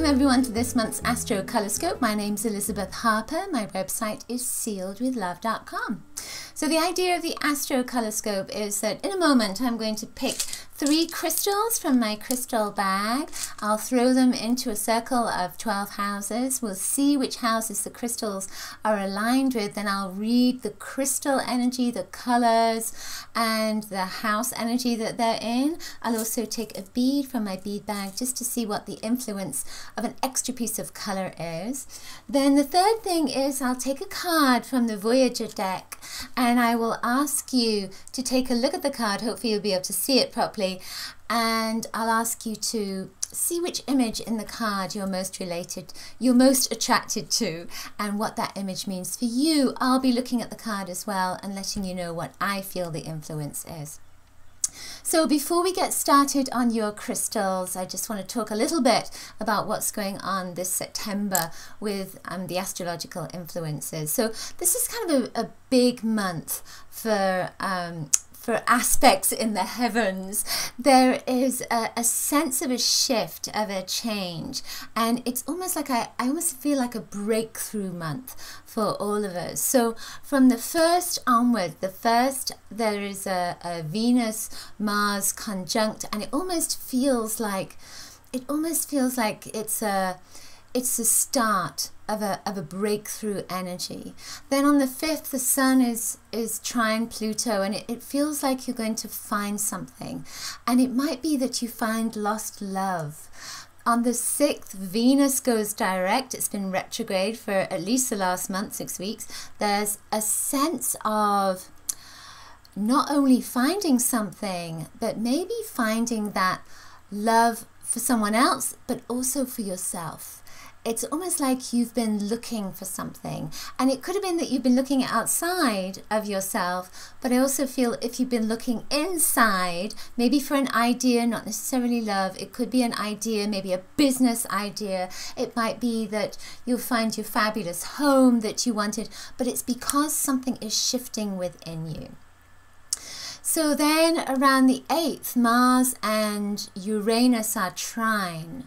everyone to this month's Astro Colorscope. My name's Elizabeth Harper. My website is sealedwithlove.com. So the idea of the Astro Colorscope is that in a moment I'm going to pick 3 crystals from my crystal bag. I'll throw them into a circle of 12 houses. We'll see which houses the crystals are aligned with. Then I'll read the crystal energy, the colors, and the house energy that they're in. I'll also take a bead from my bead bag just to see what the influence of an extra piece of color is. Then the third thing is I'll take a card from the Voyager deck and I will ask you to take a look at the card. Hopefully you'll be able to see it properly. And I'll ask you to see which image in the card you're most attracted to, and what that image means for you. I'll be looking at the card as well and letting you know what I feel the influence is. So before we get started on your crystals, I just want to talk a little bit about what's going on this September with the astrological influences. So this is kind of a big month for aspects in the heavens. There is a sense of a shift, of a change, and it's almost like I almost feel like a breakthrough month for all of us. So from the 1st onward, there is a Venus-Mars conjunct, and it almost feels like it's a start of a breakthrough energy. Then on the 5th, the Sun is trine Pluto, and it feels like you're going to find something. And it might be that you find lost love. On the 6th, Venus goes direct. It's been retrograde for at least the last month, 6 weeks. There's a sense of not only finding something, but maybe finding that love for someone else, but also for yourself. It's almost like you've been looking for something, and it could have been that you've been looking outside of yourself, but I also feel if you've been looking inside, maybe for an idea, not necessarily love, it could be an idea, maybe a business idea, it might be that you'll find your fabulous home that you wanted, but it's because something is shifting within you. So then around the 8th, Mars and Uranus are trine,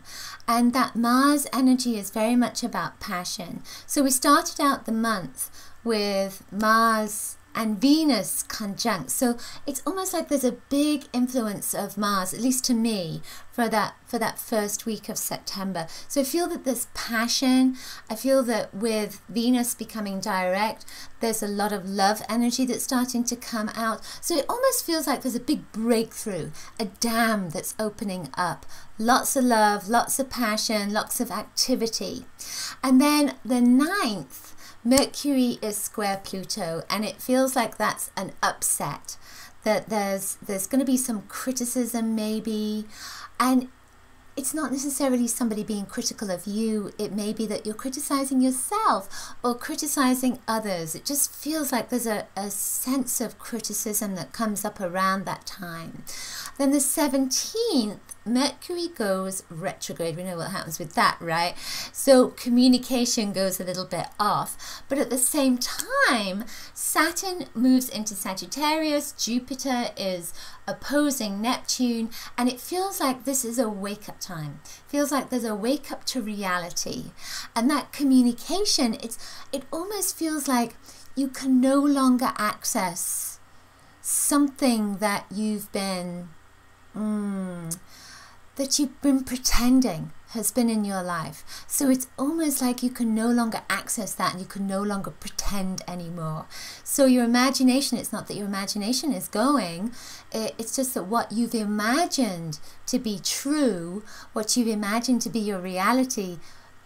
and that Mars energy is very much about passion. So we started out the month with Mars and Venus conjunct. So it's almost like there's a big influence of Mars, at least to me, for that first week of September. So I feel that there's passion. I feel that with Venus becoming direct, there's a lot of love energy that's starting to come out. So it almost feels like there's a big breakthrough, a dam that's opening up. Lots of love, lots of passion, lots of activity. And then the 9th, Mercury is square Pluto, and it feels like that's an upset, that there's going to be some criticism maybe, and it's not necessarily somebody being critical of you. It may be that you're criticizing yourself or criticizing others. It just feels like there's a sense of criticism that comes up around that time. Then the 17th, Mercury goes retrograde. We know what happens with that, right? So communication goes a little bit off. But at the same time, Saturn moves into Sagittarius. Jupiter is opposing Neptune. And it feels like this is a wake-up time. It feels like there's a wake-up to reality. And that communication, it almost feels like you can no longer access something that you've been pretending has been in your life. So it's almost like you can no longer access that, and you can no longer pretend anymore. So your imagination, it's not that your imagination is going, it's just that what you've imagined to be true, what you've imagined to be your reality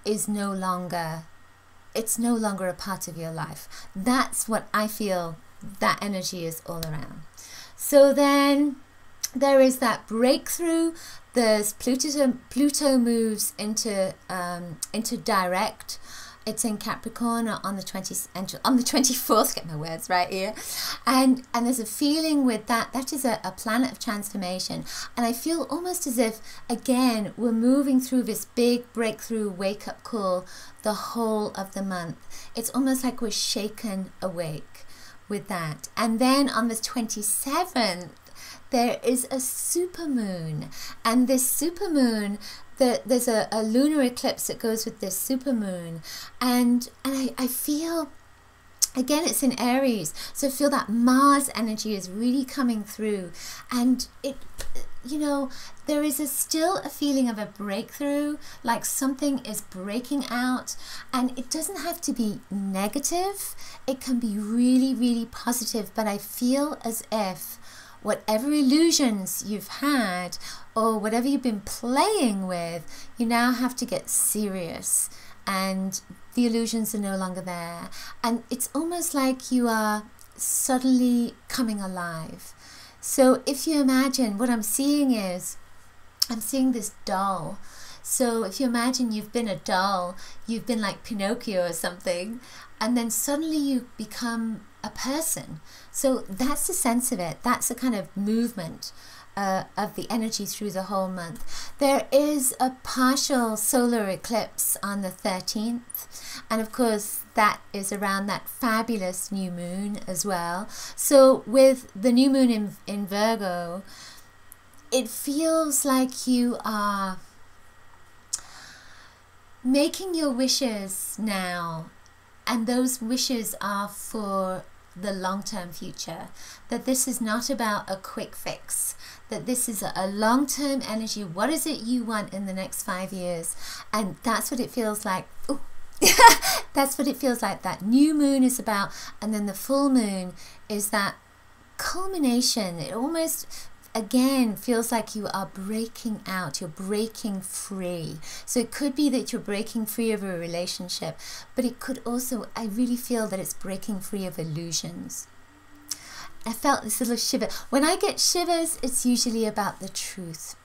is no longer a part of your life. That's what I feel that energy is all around. So then there is that breakthrough. There's Pluto moves into direct. It's in Capricorn on the 24th. Get my words right here, and there's a feeling with that is a planet of transformation, and I feel almost as if again we're moving through this big breakthrough wake up call the whole of the month. It's almost like we're shaken awake with that, and then on the 27th. there is a supermoon, and this supermoon, there's a lunar eclipse that goes with this supermoon, and I feel, again, it's in Aries, so I feel that Mars energy is really coming through, and it, you know, there is still a feeling of a breakthrough, like something is breaking out, and it doesn't have to be negative, it can be really, really positive, but I feel as if whatever illusions you've had or whatever you've been playing with, you now have to get serious, and the illusions are no longer there, and it's almost like you are suddenly coming alive. So if you imagine, what I'm seeing is, I'm seeing this doll. So if you imagine you've been a doll, you've been like Pinocchio or something, and then suddenly you become a person. So that's the sense of it. That's the kind of movement of the energy through the whole month. There is a partial solar eclipse on the 13th, and of course that is around that fabulous new moon as well. So with the new moon in Virgo, it feels like you are making your wishes now, and those wishes are for the long-term future, that this is not about a quick fix, that this is a long-term energy. What is it you want in the next 5 years? And that's what it feels like. Ooh. That's what it feels like that new moon is about, and then the full moon is that culmination. It almost, again, feels like you are breaking out, you're breaking free. So it could be that you're breaking free of a relationship, but it could also, I really feel that it's breaking free of illusions. I felt this little shiver. When I get shivers, it's usually about the truth.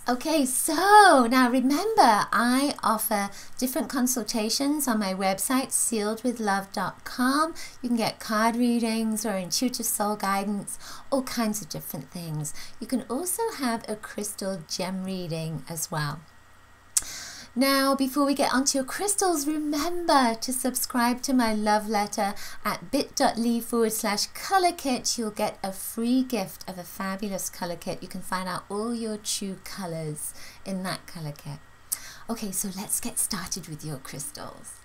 Okay, so now remember, I offer different consultations on my website, sealedwithlove.com. You can get card readings or intuitive soul guidance, all kinds of different things. You can also have a crystal gem reading as well. Now, before we get onto your crystals, remember to subscribe to my love letter at bit.ly/color kit. You'll get a free gift of a fabulous color kit. You can find out all your true colors in that color kit. Okay, so let's get started with your crystals.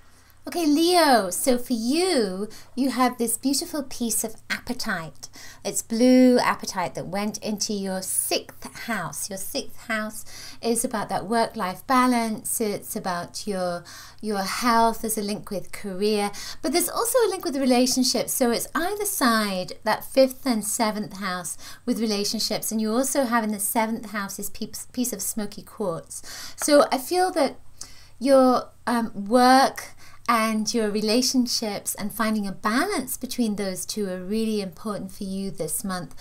Okay, Leo, so for you, you have this beautiful piece of apatite. It's blue apatite that went into your 6th house. Your 6th house is about that work-life balance. It's about your health. There's a link with career, but there's also a link with relationships. So it's either side, that 5th and 7th house with relationships, and you also have in the 7th house this piece of smoky quartz. So I feel that your work and your relationships and finding a balance between those two are really important for you this month.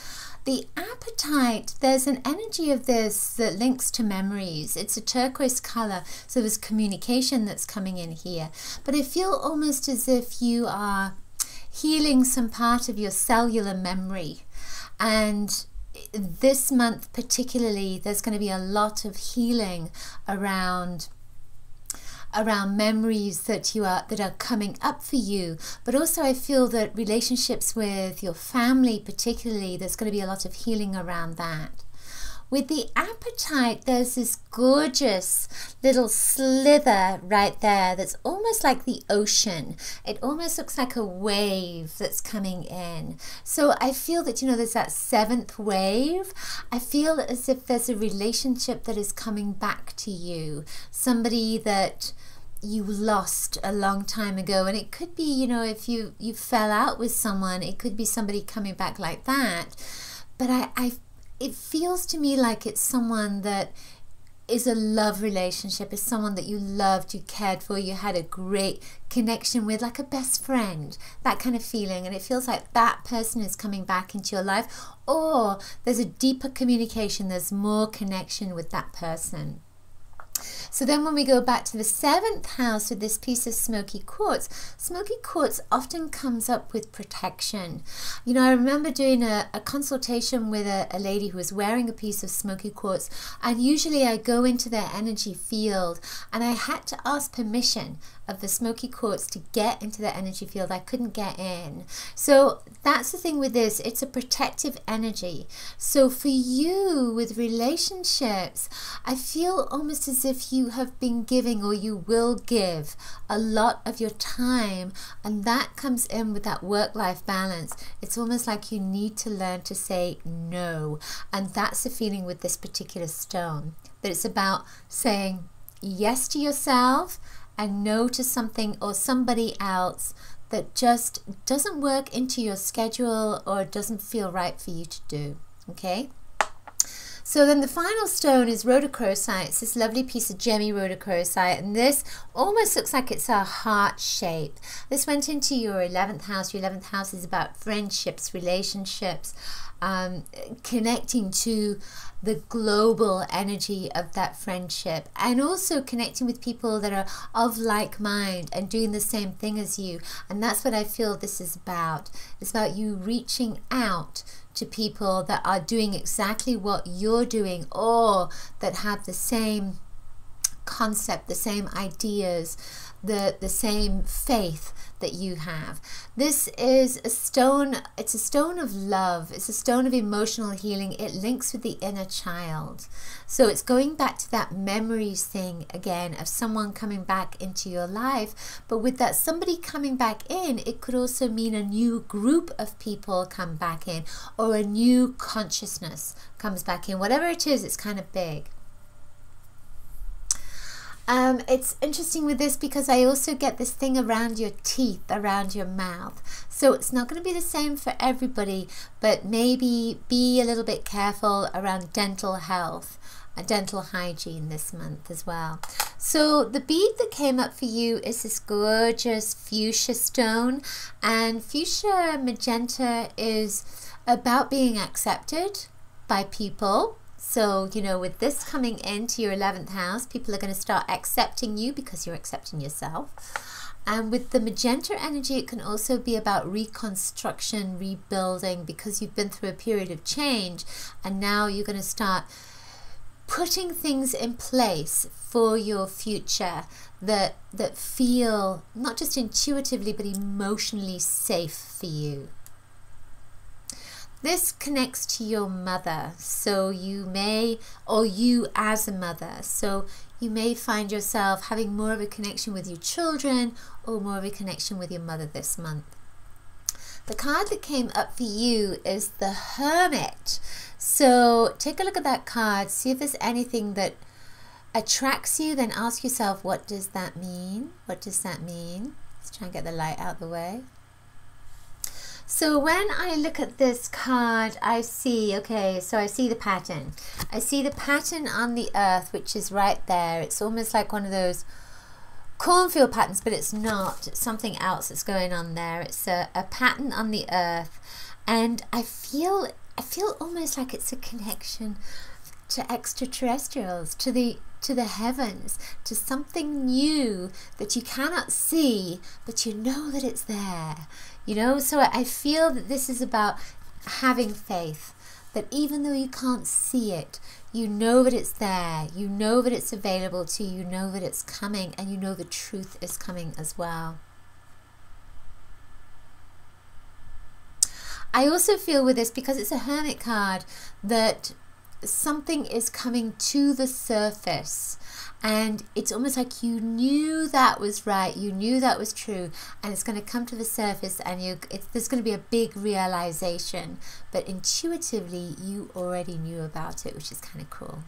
The apatite, there's an energy of this that links to memories. It's a turquoise color, so there's communication that's coming in here. But I feel almost as if you are healing some part of your cellular memory. And this month particularly, there's going to be a lot of healing around memories that are coming up for you, but also I feel that relationships with your family particularly, there's going to be a lot of healing around that. With the apatite, there's this gorgeous little slither right there that's almost like the ocean. It almost looks like a wave that's coming in. So I feel that, you know, there's that 7th wave. I feel as if there's a relationship that is coming back to you. Somebody that you lost a long time ago, and it could be, you know, if you fell out with someone, it could be somebody coming back like that. But it feels to me like it's someone that is a love relationship, is someone that you loved, you cared for, you had a great connection with, like a best friend, that kind of feeling. And it feels like that person is coming back into your life, or there's a deeper communication, there's more connection with that person. So then when we go back to the 7th house with this piece of smoky quartz often comes up with protection. You know, I remember doing a consultation with a lady who was wearing a piece of smoky quartz, and usually I go into their energy field and I had to ask permission. of the smoky quartz to get into the energy field. I couldn't get in. So that's the thing with this. It's a protective energy. So for you with relationships, I feel almost as if you have been giving, or you will give, a lot of your time, and that comes in with that work-life balance. It's almost like you need to learn to say no, and that's the feeling with this particular stone, that it's about saying yes to yourself and no to something or somebody else that just doesn't work into your schedule or doesn't feel right for you to do. Okay? So then the final stone is rhodochrosite. It's this lovely piece of gemmy rhodochrosite, and this almost looks like it's a heart shape. This went into your 11th house. Your 11th house is about friendships, relationships, connecting to the global energy of that friendship, and also connecting with people that are of like mind and doing the same thing as you. And that's what I feel this is about. It's about you reaching out to people that are doing exactly what you're doing, or that have the same concept, the same ideas, the same faith that you have. This is a stone, it's a stone of love, it's a stone of emotional healing. It links with the inner child. So it's going back to that memories thing again, of someone coming back into your life. But with that somebody coming back in, it could also mean a new group of people come back in, or a new consciousness comes back in. Whatever it is, it's kind of big. It's interesting with this because I also get this thing around your teeth, around your mouth. So it's not going to be the same for everybody, but maybe be a little bit careful around dental health, dental hygiene this month as well. So the bead that came up for you is this gorgeous fuchsia stone, and fuchsia magenta is about being accepted by people. So, you know, with this coming into your 11th house, people are going to start accepting you because you're accepting yourself. And with the magenta energy, it can also be about reconstruction, rebuilding, because you've been through a period of change, and now you're going to start putting things in place for your future that feel not just intuitively but emotionally safe for you. This connects to your mother, so you may, or you as a mother, so you may find yourself having more of a connection with your children or more of a connection with your mother this month. The card that came up for you is the Hermit. So take a look at that card, see if there's anything that attracts you, then ask yourself, what does that mean? What does that mean? Let's try and get the light out of the way. So when I look at this card, I see, okay, so I see the pattern. I see the pattern on the earth, which is right there. It's almost like one of those cornfield patterns, but it's not. It's something else that's going on there. It's a pattern on the earth. And I feel almost like it's a connection to extraterrestrials, to the heavens, to something new that you cannot see, but you know that it's there. You know, so I feel that this is about having faith, that even though you can't see it, you know that it's there, you know that it's available to you, you know that it's coming, and you know the truth is coming as well. I also feel with this, because it's a Hermit card, that something is coming to the surface, and it's almost like you knew that was right, you knew that was true, and it's going to come to the surface, and there's going to be a big realization, but intuitively you already knew about it, which is kind of cool.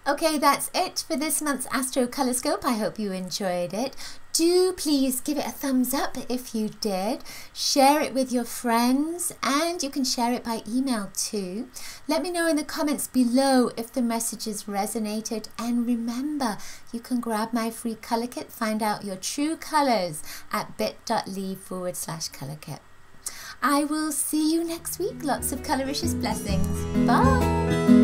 Okay, that's it for this month's Astro Colorscope. I hope you enjoyed it. Do please give it a thumbs up if you did. Share it with your friends, and you can share it by email too. Let me know in the comments below if the messages resonated, and remember, you can grab my free color kit, find out your true colors at bit.ly/color kit. I will see you next week. Lots of coloricious blessings. Bye.